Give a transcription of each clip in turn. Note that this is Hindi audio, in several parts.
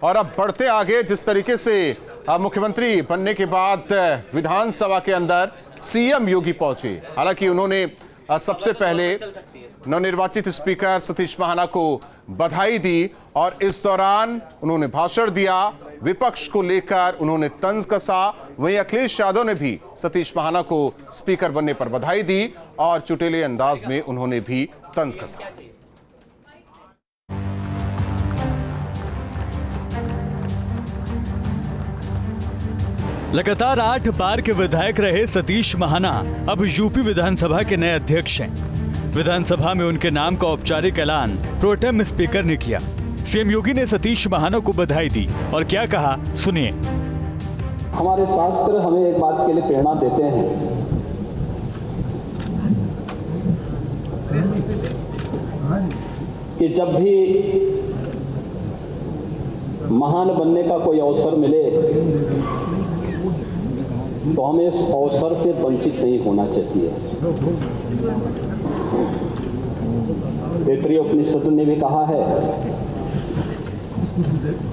और अब बढ़ते आगे, जिस तरीके से मुख्यमंत्री बनने के बाद विधानसभा के अंदर सीएम योगी पहुंचे। हालांकि उन्होंने सबसे पहले नवनिर्वाचित स्पीकर सतीश महाना को बधाई दी और इस दौरान उन्होंने भाषण दिया, विपक्ष को लेकर उन्होंने तंज कसा। वहीं अखिलेश यादव ने भी सतीश महाना को स्पीकर बनने पर बधाई दी और चुटेले अंदाज में उन्होंने भी तंज कसा। लगातार 8 बार के विधायक रहे सतीश महाना अब यूपी विधानसभा के नए अध्यक्ष हैं। विधानसभा में उनके नाम का औपचारिक ऐलान प्रोटेम स्पीकर ने किया। सीएम योगी ने सतीश महाना को बधाई दी और क्या कहा, सुनिए। हमारे शास्त्र हमें एक बात के लिए प्रेरणा देते हैं कि जब भी महान बनने का कोई अवसर मिले तो हमें इस अवसर से वंचित नहीं होना चाहिए। तैत्तिरीय उपनिषद ने भी कहा है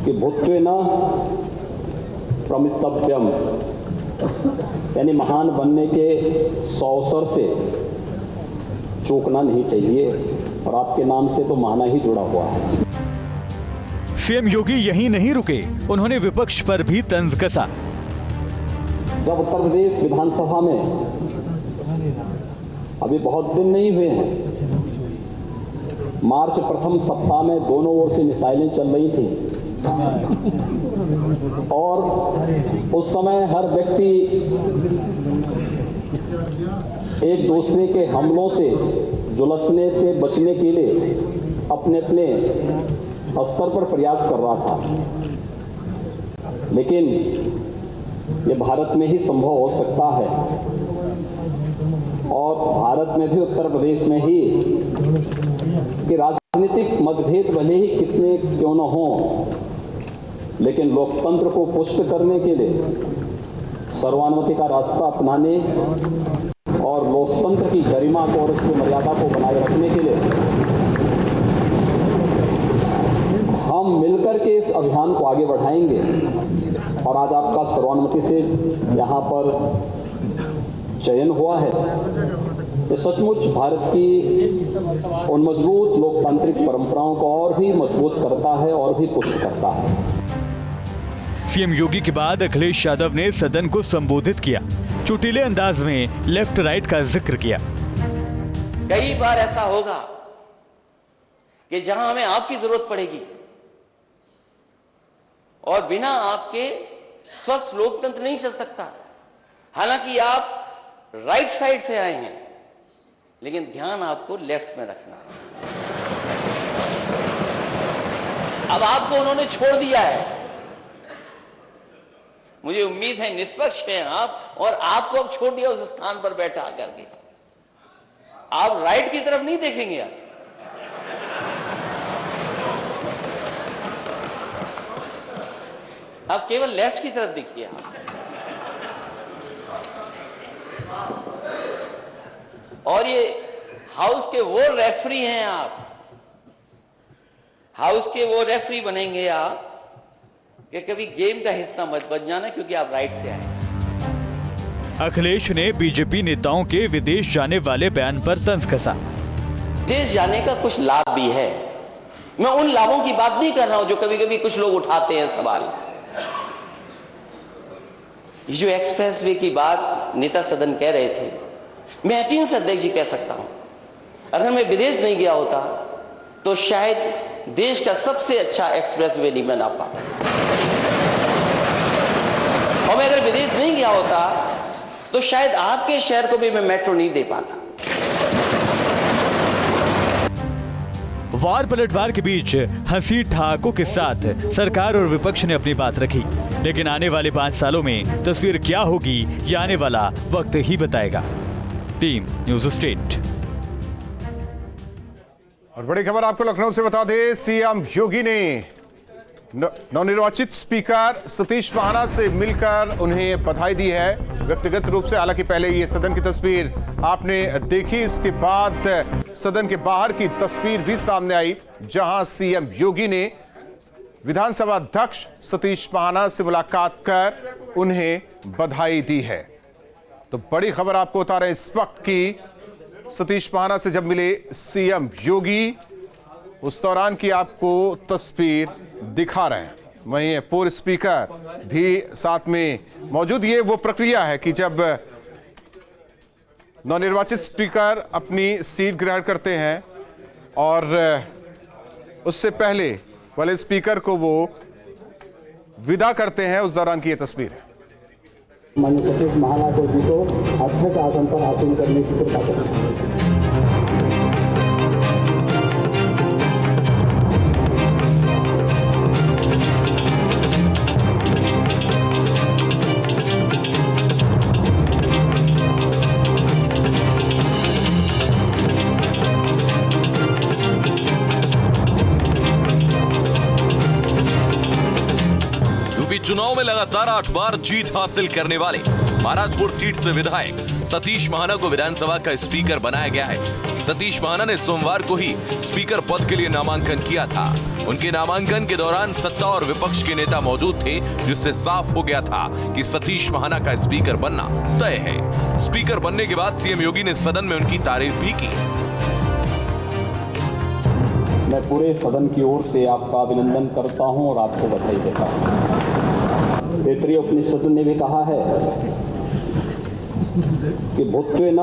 कि भूत्वेन प्रमितव्यम, यानी महान बनने के अवसर से चूकना नहीं चाहिए और आपके नाम से तो महाना ही जुड़ा हुआ है। सीएम योगी यहीं नहीं रुके, उन्होंने विपक्ष पर भी तंज कसा। जब उत्तर प्रदेश विधानसभा में अभी बहुत दिन नहीं हुए हैं, मार्च प्रथम सप्ताह में दोनों ओर से मिसाइलें चल रही थी और उस समय हर व्यक्ति एक दूसरे के हमलों से, झुलसने से बचने के लिए अपने अपने स्तर पर प्रयास कर रहा था। लेकिन ये भारत में ही संभव हो सकता है और भारत में भी, उत्तर प्रदेश में ही, कि राजनीतिक मतभेद भले ही कितने क्यों न हो, लेकिन लोकतंत्र को पुष्ट करने के लिए सर्वानुमति का रास्ता अपनाने और लोकतंत्र की गरिमा को और उसकी मर्यादा को बनाए रखने के लिए हम मिलकर के इस अभियान को आगे बढ़ाएंगे। और आज आपका सर्वानुमति से यहाँ पर चयन हुआ है, ये सचमुच भारत की उन मजबूत लोकतांत्रिक परंपराओं को और भी मजबूत करता है और भी पुष्ट करता है। सीएम योगी के बाद अखिलेश यादव ने सदन को संबोधित किया। चुटीले अंदाज में लेफ्ट राइट का जिक्र किया। कई बार ऐसा होगा कि जहां हमें आपकी जरूरत पड़ेगी और बिना आपके स्वस्थ लोकतंत्र नहीं चल सकता। हालांकि आप राइट साइड से आए हैं, लेकिन ध्यान आपको लेफ्ट में रखना है। अब आपको उन्होंने छोड़ दिया है, मुझे उम्मीद है निष्पक्ष हैं आप, और आपको अब छोड़ दिया उस स्थान पर बैठा करके। आप राइट की तरफ नहीं देखेंगे, आप केवल लेफ्ट की तरफ देखिए। और ये हाउस के वो रेफरी हैं, आप हाउस के वो रेफरी बनेंगे आप कि कभी गेम का हिस्सा मत बन जाना, क्योंकि आप राइट से आए। अखिलेश ने बीजेपी नेताओं के विदेश जाने वाले बयान पर तंज कसा। विदेश जाने का कुछ लाभ भी है, मैं उन लाभों की बात नहीं कर रहा हूं जो कभी कभी कुछ लोग उठाते हैं सवाल। ये जो एक्सप्रेस वे की बात नेता सदन कह रहे थे, मैं यकीन से अध्यक्ष जी कह सकता हूं, अगर मैं विदेश नहीं गया होता तो शायद देश का सबसे अच्छा एक्सप्रेस वे नहीं बना पाता, और मैं अगर विदेश नहीं गया होता तो शायद आपके शहर को भी मैं मेट्रो नहीं दे पाता। वार पलटवार के बीच हंसी ठहाकों के साथ सरकार और विपक्ष ने अपनी बात रखी, लेकिन आने वाले 5 सालों में तस्वीर क्या होगी, ये आने वाला वक्त ही बताएगा। Team news state. और बड़ी खबर आपको लखनऊ से बता दें, सीएम योगी ने नवनिर्वाचित स्पीकर सतीश महाना से मिलकर उन्हें बधाई दी है व्यक्तिगत रूप से। हालांकि पहले ये सदन की तस्वीर आपने देखी, इसके बाद सदन के बाहर की तस्वीर भी सामने आई, जहां सीएम योगी ने विधानसभा अध्यक्ष सतीश महाना से मुलाकात कर उन्हें बधाई दी है। तो बड़ी खबर आपको बता रहे हैं इस वक्त की सतीश महाना से जब मिले सीएम योगी, उस दौरान की आपको तस्वीर दिखा रहे हैं। वहीं पूर्व स्पीकर भी साथ में मौजूद। ये वो प्रक्रिया है कि जब नवनिर्वाचित स्पीकर अपनी सीट ग्रहण करते हैं और उससे पहले वाले स्पीकर को वो विदा करते हैं, उस दौरान की ये तस्वीर है। माननीय सतीश महाना को जी को अध्यक्ष आसन पर आसीन करने की कृपा करें। चुनाव में लगातार 8 बार जीत हासिल करने वाले महाराजपुर सीट से विधायक सतीश महाना को विधानसभा का स्पीकर बनाया गया है। सतीश महाना ने सोमवार को ही स्पीकर पद के लिए नामांकन किया था। उनके नामांकन के दौरान सत्ता और विपक्ष के नेता मौजूद थे, जिससे साफ हो गया था कि सतीश महाना का स्पीकर बनना तय है। स्पीकर बनने के बाद सीएम योगी ने सदन में उनकी तारीफ भी की। मैं पूरे सदन की ओर से आपका अभिनंदन करता हूं और आपको बधाई देता हूं। तैत्तिरीय उपनिषद ने भी कहा है कि भूत्वेन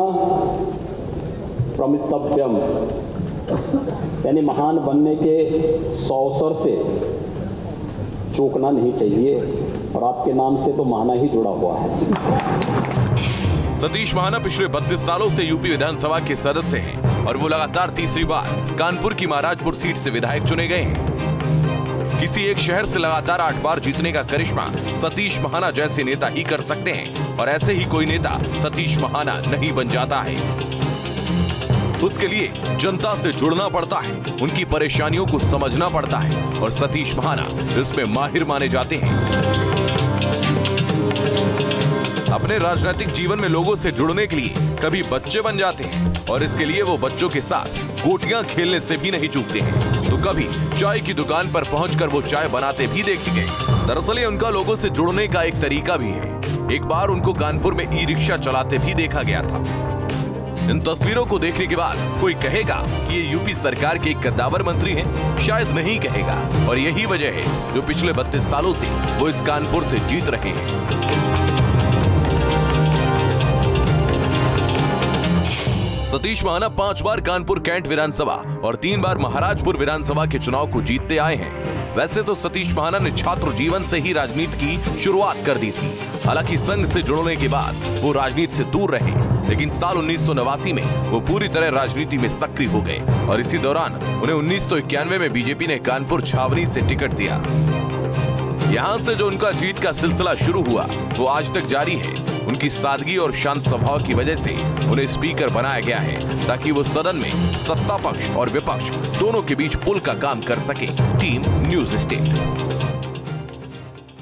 प्रमितव्यम, यानी महान बनने के अवसर से चूकना नहीं चाहिए, और आपके नाम से तो महाना ही जुड़ा हुआ है। सतीश महाना पिछले 32 सालों से यूपी विधानसभा के सदस्य हैं और वो लगातार तीसरी बार कानपुर की महाराजपुर सीट से विधायक चुने गए हैं। किसी एक शहर से लगातार 8 बार जीतने का करिश्मा सतीश महाना जैसे नेता ही कर सकते हैं, और ऐसे ही कोई नेता सतीश महाना नहीं बन जाता है। उसके लिए जनता से जुड़ना पड़ता है, उनकी परेशानियों को समझना पड़ता है, और सतीश महाना इसमें माहिर माने जाते हैं। अपने राजनीतिक जीवन में लोगों से जुड़ने के लिए कभी बच्चे बन जाते हैं, और इसके लिए वो बच्चों के साथ गोटियां खेलने से भी नहीं चूकते हैं। तो कभी चाय की दुकान पर पहुंचकर वो चाय बनाते भी देखे गए। दरअसल ये उनका लोगों से जुड़ने का एक तरीका भी है। एक बार उनको कानपुर में ई रिक्शा चलाते भी देखा गया था। इन तस्वीरों को देखने के बाद कोई कहेगा कि ये यूपी सरकार के एक कद्दावर मंत्री हैं? शायद नहीं कहेगा, और यही वजह है जो पिछले 32 सालों से वो इस कानपुर से जीत रहे हैं। सतीश महाना 5 बार कानपुर कैंट विधानसभा और 3 बार महाराजपुर विधानसभा के चुनाव को जीतते आए हैं। वैसे तो सतीश महाना ने छात्र जीवन से ही राजनीति की शुरुआत कर दी थी। हालांकि संघ से जुड़ने के बाद वो राजनीति से दूर रहे, लेकिन साल 1989 में वो पूरी तरह राजनीति में सक्रिय हो गए, और इसी दौरान उन्हें 1991 में बीजेपी ने कानपुर छावनी से टिकट दिया। यहाँ से जो उनका जीत का सिलसिला शुरू हुआ वो आज तक जारी है। उनकी सादगी और शांत स्वभाव की वजह से उन्हें स्पीकर बनाया गया है, ताकि वो सदन में सत्ता पक्ष और विपक्ष दोनों के बीच पुल का काम कर सके। Team news state.